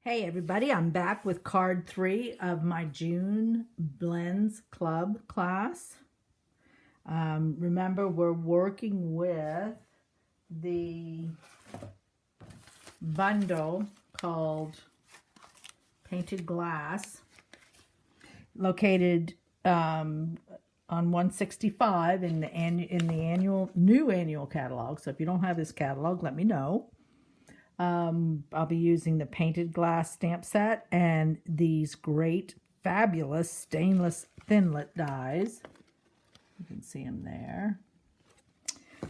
Hey everybody, I'm back with card 3 of my June Blends Club class. Remember, we're working with the bundle called Painted Glass, located on 165 in the new annual catalog. So if you don't have this catalog, let me know. I'll be using the Painted Glass stamp set and these great, fabulous stainless Thinlit dies. You can see them there.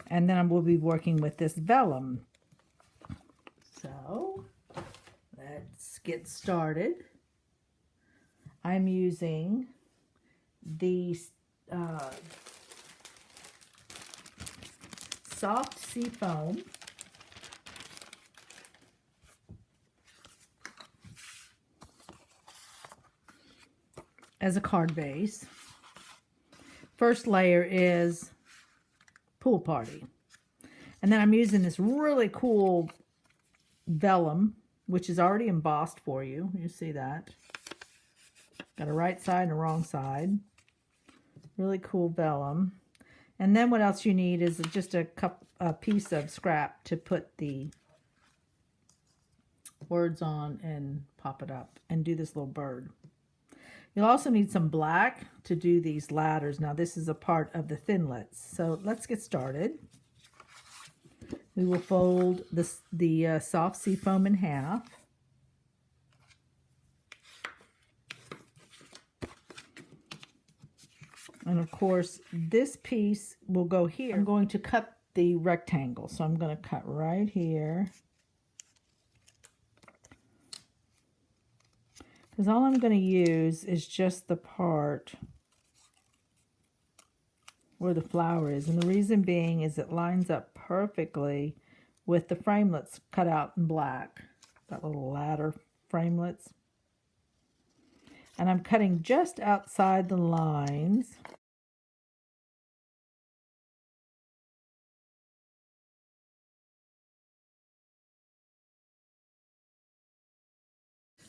And then I will be working with this vellum. So, let's get started. I'm using the soft sea foam. As a card base. First layer is Pool Party. And then I'm using this really cool vellum, which is already embossed for you. You see that. Got a right side and a wrong side. Really cool vellum. And then what else you need is just a piece of scrap to put the words on and pop it up and do this little bird. You'll also need some black to do these ladders. Now this is a part of the Thinlits. So let's get started. We will fold the soft sea foam in half. And of course, this piece will go here. I'm going to cut the rectangle. So I'm going to cut right here. Because all I'm going to use is just the part where the flower is. And the reason being is it lines up perfectly with the framelits cut out in black. That little ladder framelits. And I'm cutting just outside the lines.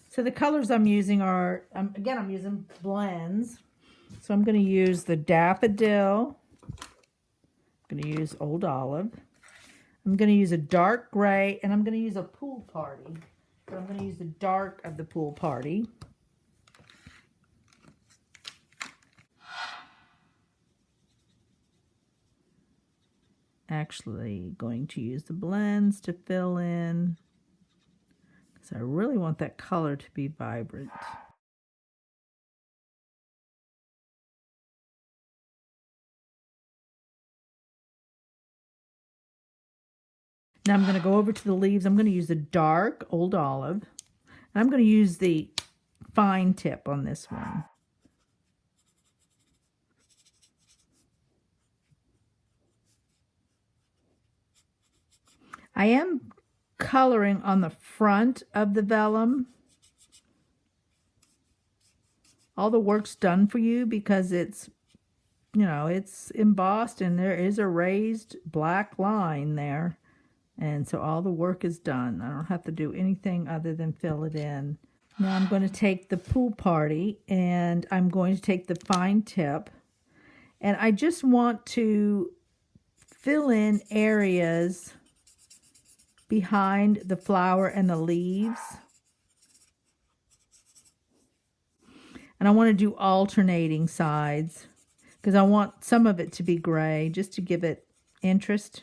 So the colors I'm using are, again, I'm using blends. So I'm going to use the Daffidil. I'm going to use Old Olive. I'm going to use a dark gray, and I'm going to use a Pool Party. So I'm going to use the dark of the Pool Party. Actually going to use the blends to fill in. So I really want that color to be vibrant. Now I'm going to go over to the leaves. I'm going to use the dark Old Olive. And I'm going to use the fine tip on this one. I am coloring on the front of the vellum. All the work's done for you because it's, it's embossed and there is a raised black line there. And so all the work is done. I don't have to do anything other than fill it in. Now I'm going to take the Pool Party and I'm going to take the fine tip. And I just want to fill in areas behind the flower and the leaves. And I want to do alternating sides because I want some of it to be gray just to give it interest.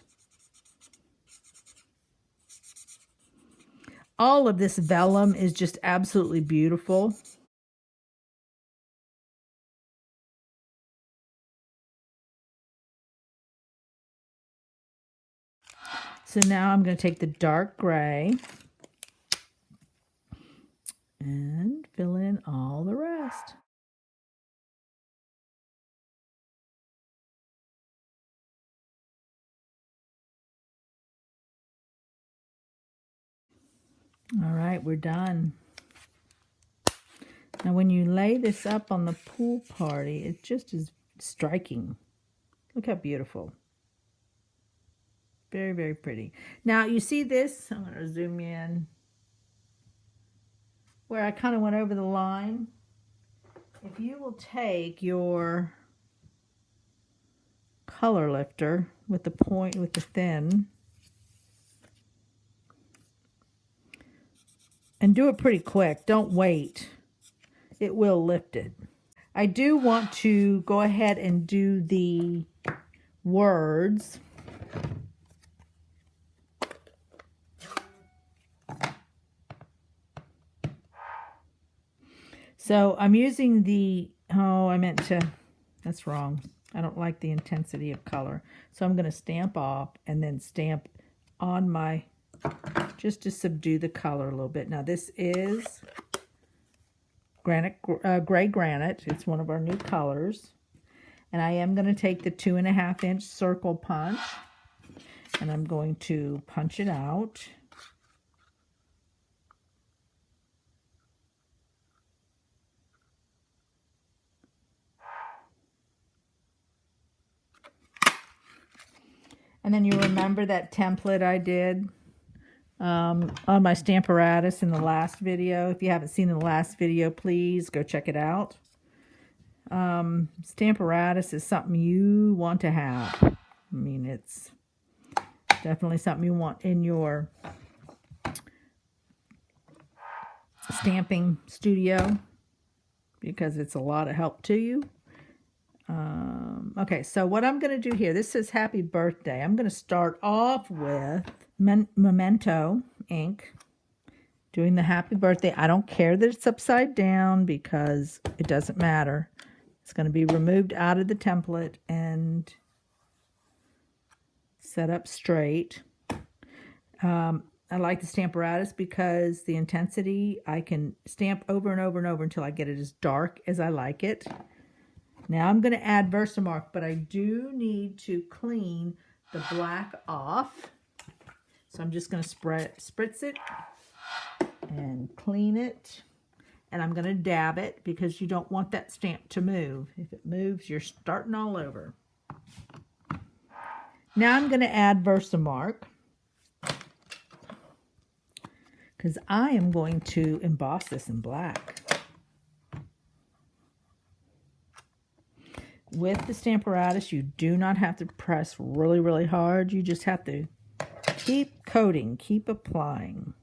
All of this vellum is just absolutely beautiful. So now I'm going to take the dark gray and fill in all the rest. All right, we're done. Now when you lay this up on the Pool Party, it just is striking. Look how beautiful. Very, very pretty. Now you see this, I'm going to zoom in. where I kind of went over the line. If you will take your color lifter with the point, with the thin, and do it pretty quick. Don't wait. It will lift it. I do want to go ahead and do the words. So I'm using the, that's wrong. I don't like the intensity of color. So I'm going to stamp off and then stamp on my, just to subdue the color a little bit. Now this is gray granite. It's one of our new colors. And I am going to take the 2.5 inch circle punch and I'm going to punch it out. And then you remember that template I did on my Stamparatus in the last video. If you haven't seen the last video, please go check it out. Stamparatus is something you want to have. I mean, it's definitely something you want in your stamping studio because it's a lot of help to you. Okay, so what I'm going to do here, this says happy birthday. I'm going to start off with Memento ink, doing the happy birthday. I don't care that it's upside down because it doesn't matter. It's going to be removed out of the template and set up straight. I like the Stamparatus because the intensity, I can stamp over and over and over until I get it as dark as I like it. Now I'm going to add Versamark, but I do need to clean the black off. So I'm just going to spritz it and clean it. And I'm going to dab it because you don't want that stamp to move. If it moves, you're starting all over. Now I'm going to add Versamark because I am going to emboss this in black. With the Stamparatus, you do not have to press really, really hard. You just have to keep coating, keep applying.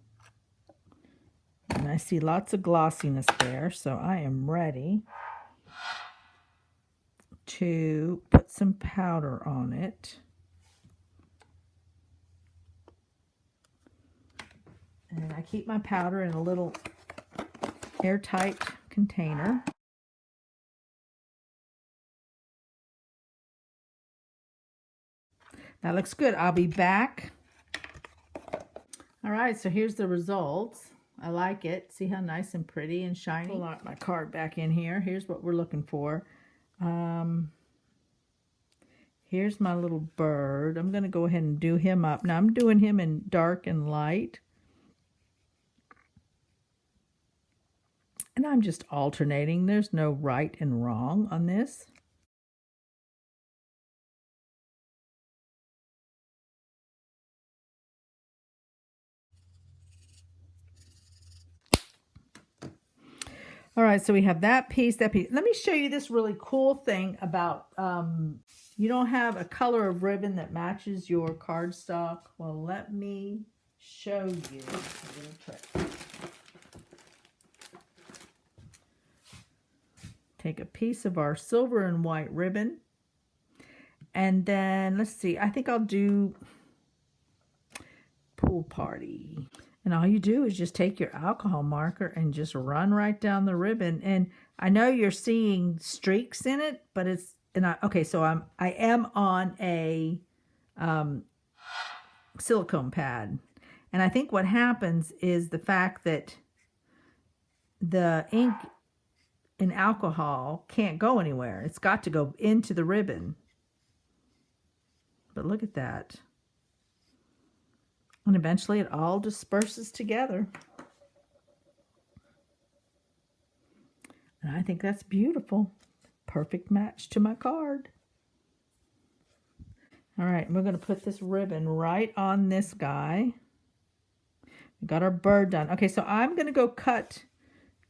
And I see lots of glossiness there, so I am ready to put some powder on it. And I keep my powder in a little airtight container. That looks good. I'll be back. All right, so here's the results. I like it. See how nice and pretty and shiny? Pull out my card back in here. Here's what we're looking for. Here's my little bird. I'm going to go ahead and do him up. Now I'm doing him in dark and light. And I'm just alternating. There's no right and wrong on this. All right, so we have that piece, that piece. Let me show you this really cool thing about, you don't have a color of ribbon that matches your cardstock. Well, let me show you a little trick. Take a piece of our silver and white ribbon. And then, let's see, I think I'll do Pool Party. And all you do is just take your alcohol marker and just run right down the ribbon. And I know you're seeing streaks in it, but it's, okay, so I am on a silicone pad. And I think what happens is the fact that the ink in alcohol can't go anywhere. It's got to go into the ribbon. But look at that. And eventually it all disperses together. And I think that's beautiful. Perfect match to my card. All right, we're going to put this ribbon right on this guy. We got our bird done. Okay, so I'm going to go cut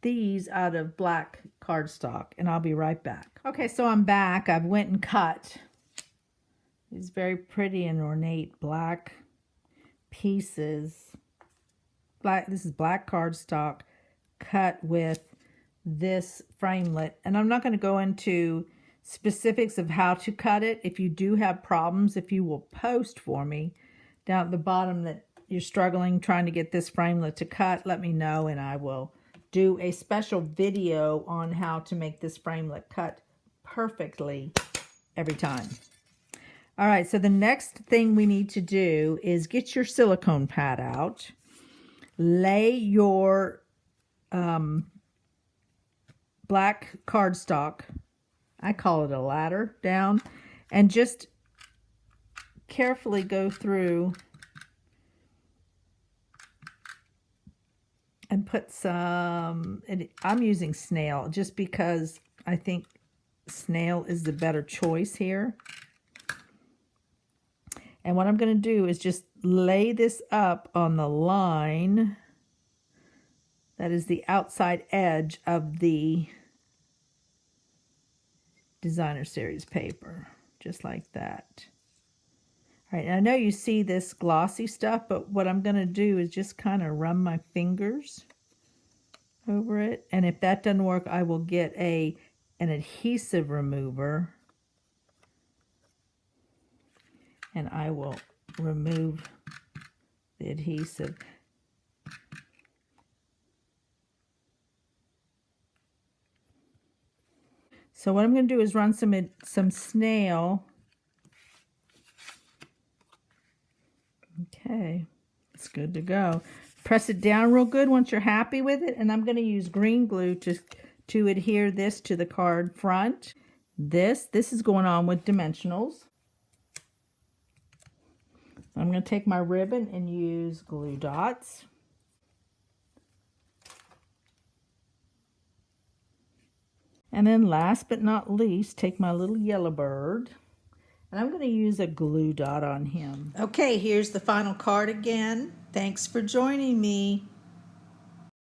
these out of black cardstock, and I'll be right back. Okay, so I'm back. I've went and cut these very pretty and ornate black pieces. This is black cardstock cut with this framelit, and I'm not going to go into specifics of how to cut it. If you do have problems, if you will post for me down at the bottom that you're struggling trying to get this framelit to cut, let me know, and I will do a special video on how to make this framelit cut perfectly every time. All right, so the next thing we need to do is get your silicone pad out, lay your black cardstock, I call it a ladder, down, and just carefully go through and put some, I'm using snail just because I think snail is the better choice here. And what I'm going to do is just lay this up on the line that is the outside edge of the Designer Series paper, just like that. All right, and I know you see this glossy stuff, but what I'm going to do is just kind of run my fingers over it. And if that doesn't work, I will get an adhesive remover, and I will remove the adhesive. So what I'm going to do is run some snail. Okay, it's good to go. Press it down real good once you're happy with it, and I'm going to use green glue to adhere this to the card front. This is going on with dimensionals. I'm going to take my ribbon and use glue dots. And then last but not least, take my little yellow bird, and I'm going to use a glue dot on him. Okay, here's the final card again. Thanks for joining me.